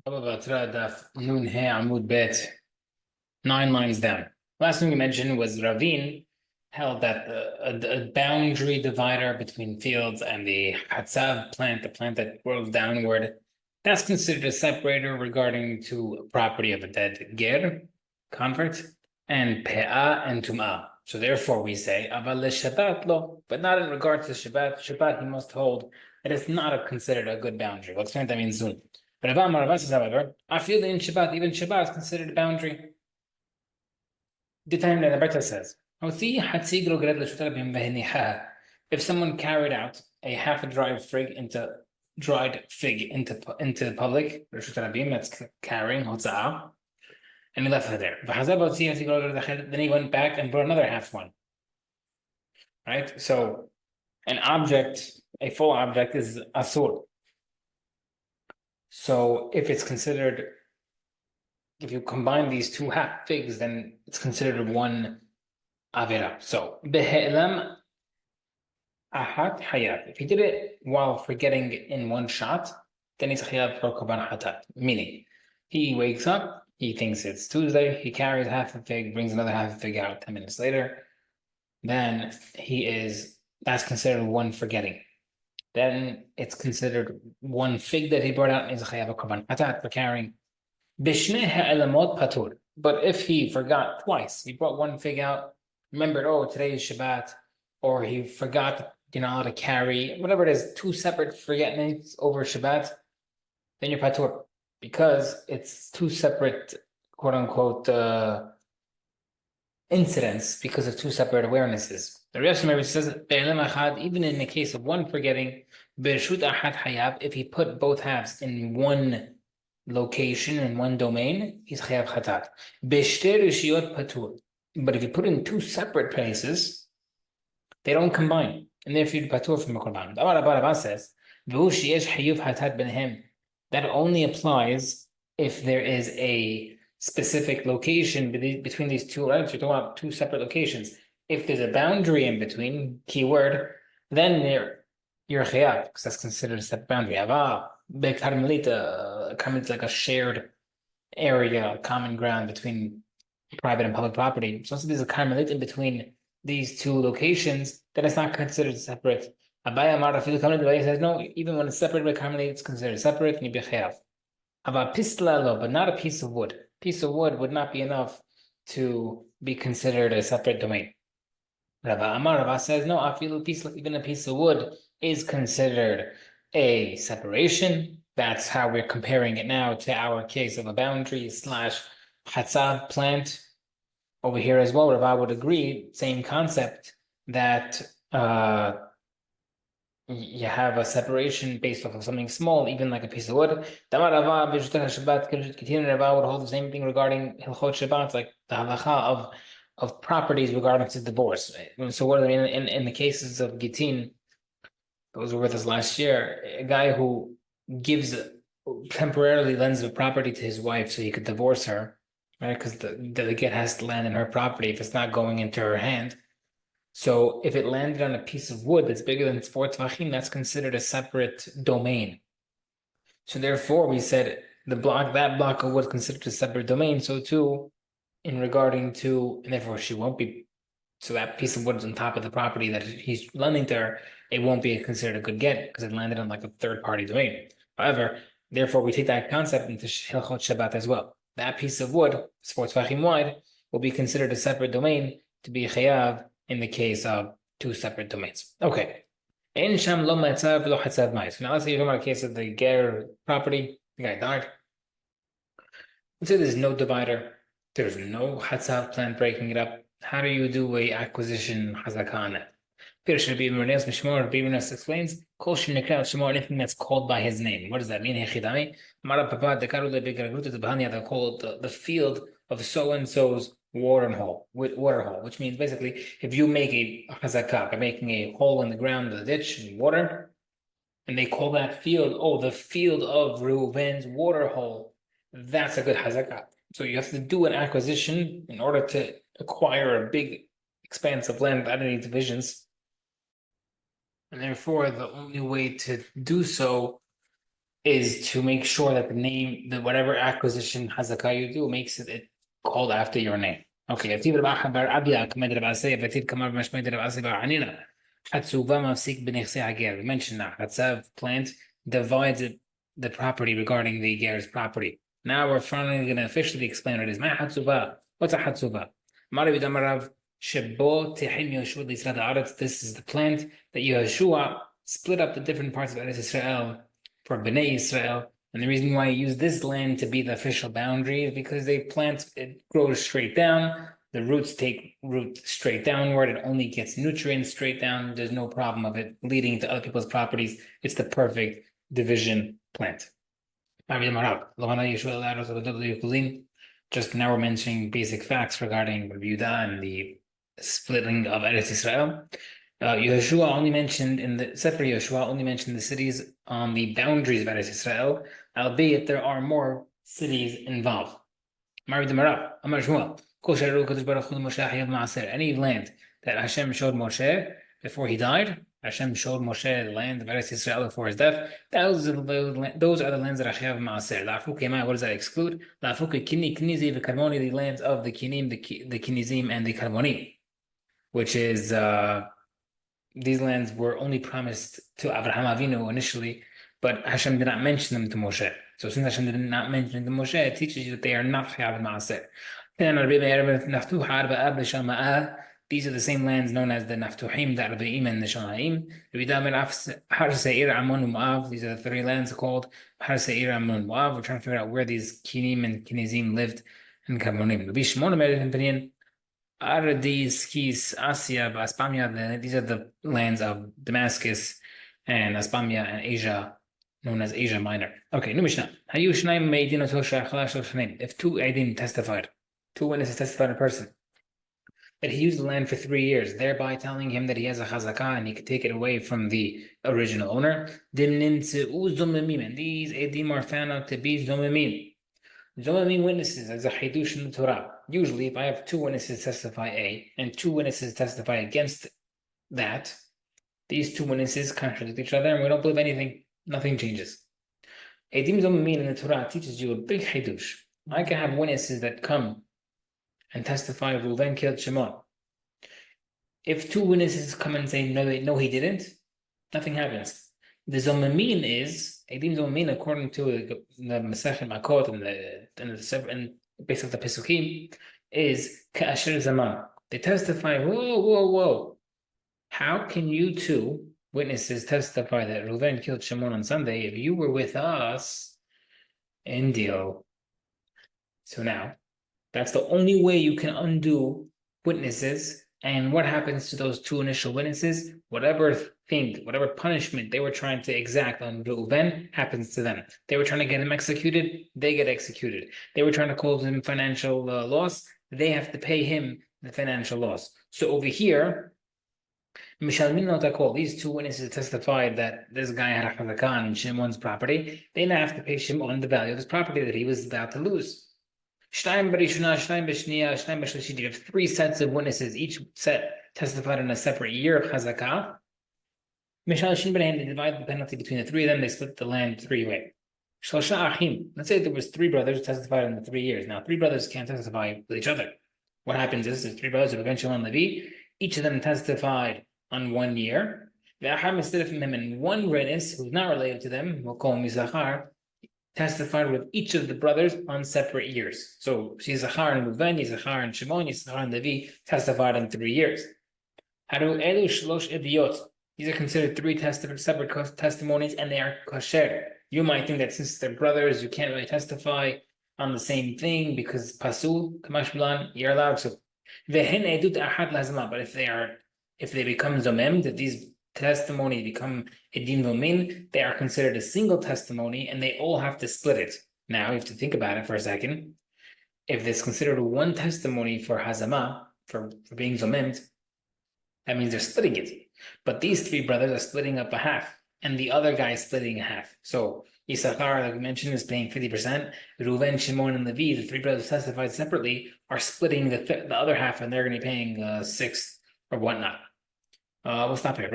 Batra Daf Nun He Amud Bet, 9 lines down. Last thing we mentioned was Ravin held that a boundary divider between fields and the Hatzav plant, the plant that grows downward, that's considered a separator regarding to property of a dead ger, convert, and Pe'ah and Tum'ah. So therefore we say, Aval Shabbat lo, but not in regard to Shabbat. Shabbat he must hold that it's not considered a good boundary. We'll explain what that means soon. But Rav says, however, I feel that in Shabbat, even Shabbat is considered a boundary. The time that the Batra says, if someone carried out a half a dried fig into public, that's carrying hotza'ah, and he left it there. Then he went back and brought another half one. Right? So an object, a full object is asur. So if you combine these two half figs, then it's considered one avera. So behe'elam ahat hayat. If he did it while forgetting in one shot, then he's chayav for korban hatat. Meaning, he wakes up, he thinks it's Tuesday, he carries half a fig, brings another half a fig out 10 minutes later, then that's considered one forgetting. Then it's considered one fig that he brought out, and he's chayav korban hatat for carrying. But if he forgot twice, he brought one fig out, remembered, oh, today is Shabbat, or he forgot, how to carry, whatever it is, two separate forgetments over Shabbat, then you're patur, because it's two separate, quote unquote, incidents because of two separate awarenesses. The rest of says, even in the case of one forgetting, if he put both halves in one location in one domain, he's chayav chatat. Patur. But if you put in two separate places, they don't combine, and therefore you patur from a korban. Abba says, that only applies if there is a specific location between these two items. You're talking about two separate locations. If there's a boundary in between, keyword, then you're chayav, because that's considered a separate boundary. Carmelita, like a shared area, common ground between private and public property. So if there's a Carmelita in between these two locations, then it's not considered separate. Abaya says no, even when it's separated by Carmelita, it's considered separate, and you be chayav. But not a piece of wood. Piece of wood would not be enough to be considered a separate domain. Rava says no, even a piece of wood is considered a separation. That's how we're comparing it now to our case of a boundary / hatzav plant. Over here as well, Rava would agree, same concept, that you have a separation based off of something small, even like a piece of wood. Rava would hold the same thing regarding Hilchot Shabbat, like the halacha of properties regarding to divorce. So what in the cases of Gitin, those were with us last year, a guy who temporarily lends the property to his wife so he could divorce her, right? Because the get has to land in her property if it's not going into her hand. So if it landed on a piece of wood that's bigger than 4 tvachim, that's considered a separate domain. So therefore, we said that block of wood is considered a separate domain. So too, in regarding to, and therefore she won't be. So that piece of wood is on top of the property that he's lending to her. It won't be considered a good get because it landed on like a third-party domain. However, therefore, we take that concept into Hilchot Shabbat as well. That piece of wood, 4 tvachim wide, will be considered a separate domain to be chayav in the case of two separate domains. Okay. So now let's say you're talking about a case of the ger property, the guy died. Let's say there's no divider, there's no hatzav plant breaking it up. How do you do a acquisition hazakah on it? Rabbi explains, anything that's called by his name. What does that mean? They call it the field of so-and-so's water hole, which means basically if you make a hazakah by making a hole in the ground, the ditch, and water, and they call that field, the field of Reuven's water hole, that's a good hazakah. So you have to do an acquisition in order to acquire a big expanse of land without any divisions. And therefore, the only way to do so is to make sure that the name, that whatever acquisition hazakah you do makes it called after your name. Okay, we mentioned that Hatzav plant divides the property regarding the Ger's property. Now we're finally going to officially explain what it is. What's a Hatzuva? This is the plant that Yehoshua split up the different parts of Eretz Israel for Bnei Israel. And the reason why you use this land to be the official boundary is because it grows straight down. The roots take root straight downward. It only gets nutrients straight down. There's no problem of it leading to other people's properties. It's the perfect division plant. Just now we're mentioning basic facts regarding Yehuda and the splitting of Eretz Israel. Yehoshua only mentioned in the Sefer Yehoshua only mentioned the cities on the boundaries of Eretz Israel, albeit there are more cities involved. Any land that Hashem showed Moshe before he died, Hashem showed Moshe the land of Eretz Israel before his death. Those are the lands that Achayav Maaser. What does that exclude? The lands of the Kinim, the Kinizim, and the Karmonim, which is these lands were only promised to Avraham Avinu initially, but Hashem did not mention them to Moshe. So since Hashem did not mention them to Moshe, it teaches you that they are not Chayav Maaser. These are the same lands known as the Naftuhim, the Arbaim, and the Shamaim. These are the three lands called Har Seir, Ammon, Moav. We're trying to figure out where these Kinim and Kinizim lived in Karmonim. Aradis, Kis, Asya, Aspamia, these are the lands of Damascus and Aspamia and Asia, known as Asia Minor. Okay, new Mishnah. If two Eidim testified, two witnesses testified in person, that he used the land for 3 years, thereby telling him that he has a chazakah and he could take it away from the original owner, and these Eidim are found out to be Zomimim. Zomimim witnesses as a Hidush in the Torah. Usually, if I have two witnesses testify A and two witnesses testify against that, these two witnesses contradict each other and we don't believe anything, nothing changes. Eidim Zomimim in the Torah teaches you a big Hidush. I can have witnesses that come and testify Reuven killed Shimon. If two witnesses come and say no, he didn't, nothing happens. The Zomamin is Eidim Zomamin according to the Masechet Makot and based on the Pesukim is Ka'asher Zaman. They testify. Whoa! How can you two witnesses testify that Reuven killed Shimon on Sunday if you were with us in Deal? So now, that's the only way you can undo witnesses. And what happens to those two initial witnesses? Whatever punishment they were trying to exact on Reuven happens to them. They were trying to get him executed, they get executed. They were trying to cause him financial loss, they have to pay him the financial loss. So over here, these two witnesses testified that this guy had a chazakah on Shimon's property. They now have to pay Shimon the value of his property that he was about to lose. You have 3 sets of witnesses, each set testified in a separate year of chazakah. They divide the penalty between the three of them, they split the land 3 ways. Let's say there was 3 brothers who testified in the 3 years. Now 3 brothers can't testify with each other. What happens is there's 3 brothers of eventually on Levi, each of them testified on 1 year. Instead of him and one witness who's not related to them, we'll call him Yisachar, testified with each of the brothers on separate years. So Yisachar and Reuven, Yisachar and Shimon, Yisachar and Levi testified in 3 years. These are considered 3 separate testimonies, and they are kosher. You might think that since they're brothers, you can't really testify on the same thing because pasul, kamash bilan, you're allowed to. But if they become zomem, that these testimony become edim vomin, they are considered a single testimony and they all have to split it. Now you have to think about it for a second. If it's considered one testimony for hazama, for being zomem, that means they're splitting it. But these 3 brothers are splitting up a half and the other guy is splitting a half. So Yisachar, like we mentioned, is paying 50%. Reuven, Shimon, and Levi, the 3 brothers testified separately, are splitting the other half and they're going to be paying 6 or whatnot. We'll stop here.